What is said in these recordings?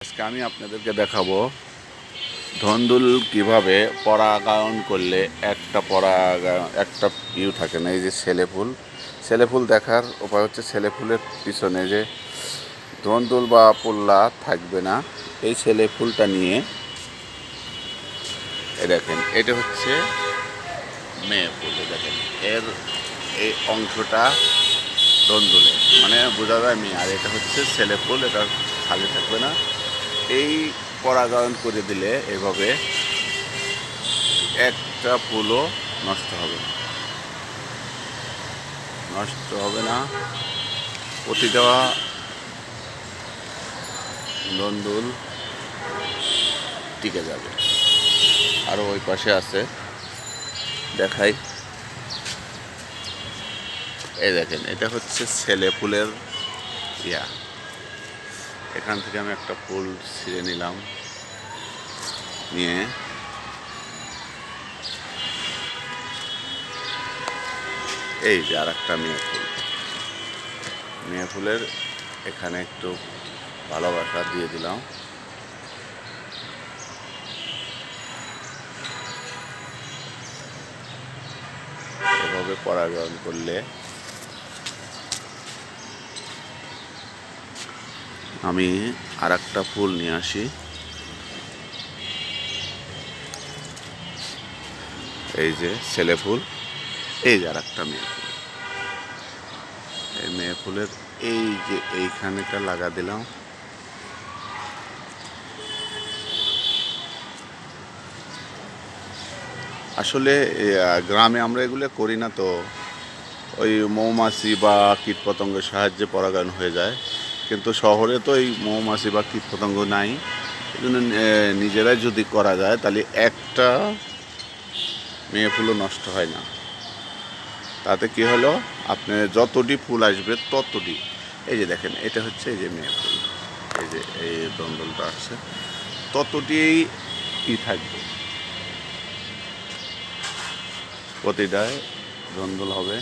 আজকে আমি আপনাদেরকে দেখাবো ধন্দুল কিভাবে পরাগায়ন করলে একটা থাকে না। এই যে ছেলে ফুল দেখার উপায় হচ্ছে ছেলে ফুলের পিছনে যে ধন্দুল বা পোল্লা থাকবে না, এই ছেলে ফুলটা নিয়ে দেখেন এটা হচ্ছে মেয়ে ফুল। দেখেন এর এই অংশটা ধন্দুলে মানে বোঝা যায় মেয়ে, আর এটা হচ্ছে ছেলে ফুল, এটা খালি থাকবে না। এই পরাগায়ন করে দিলে এভাবে একটা ফুলও নষ্ট হবে না, প্রতিটা ধন্দুল টিকে যাবে। আরও ওই পাশে আছে, দেখাই। এই দেখেন এটা হচ্ছে ছেলে ফুলের ইয়া। এখান থেকে আমি একটা ফুল ছিঁড়ে নিলাম, নিয়ে এই যে আর একটা মেয়ে ফুলের এখানে একটু ভালোবাসা দিয়ে দিলাম। এভাবে পরাগায়ন করলে আমি আর একটা ফুল নিয়ে আসি। এই যে ছেলে ফুল, এই যে আর একটা মেয়ে ফুল। এই মেয়ে ফুলের এই যে এইখানেটা লাগা দিলাম। আসলে গ্রামে আমরা এগুলো করি না, তো ওই মৌমাছি বা কীটপতঙ্গের সাহায্যে পরাগায়ন হয়ে যায়। কিন্তু শহরে তো এই মৌমাছি বা কীটপতঙ্গ নাই, এই জন্য নিজেরাই যদি করা যায় তাহলে একটা মেয়ে ফুলও নষ্ট হয় না। তাতে কি হলো, আপনি যতটি ফুল আসবে ততটি, এই যে দেখেন এটা হচ্ছে এই যে মেয়ে ফুল, এই যে এই দণ্ডলটা আসছে, ততটি থাকবে, প্রতিটায় দণ্ডল হবে।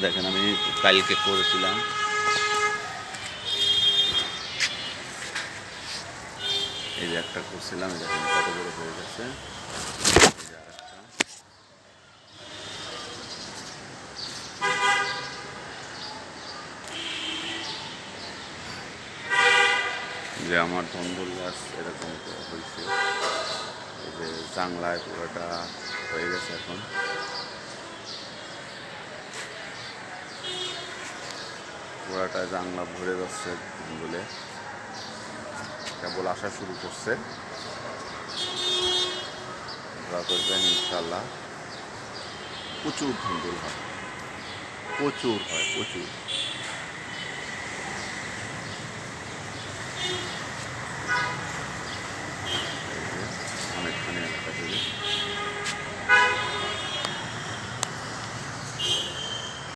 দেখেন আমি কালকে করেছিলাম, এই যে একটা করছিলাম, দেখেন কত বড় হয়ে গেছে। যে আমার ধন্দুল গাছ এরকম হয়েছে, এই যে জাংলায় পুরোটা হয়ে গেছে। এখন পুরাটা জাংলা ভরে যাচ্ছে ধন্দুলে, কেবল আসা শুরু করছে। দোয়া করবেন, ইনশাল্লাহ প্রচুর ধন্দুল হয়, প্রচুর।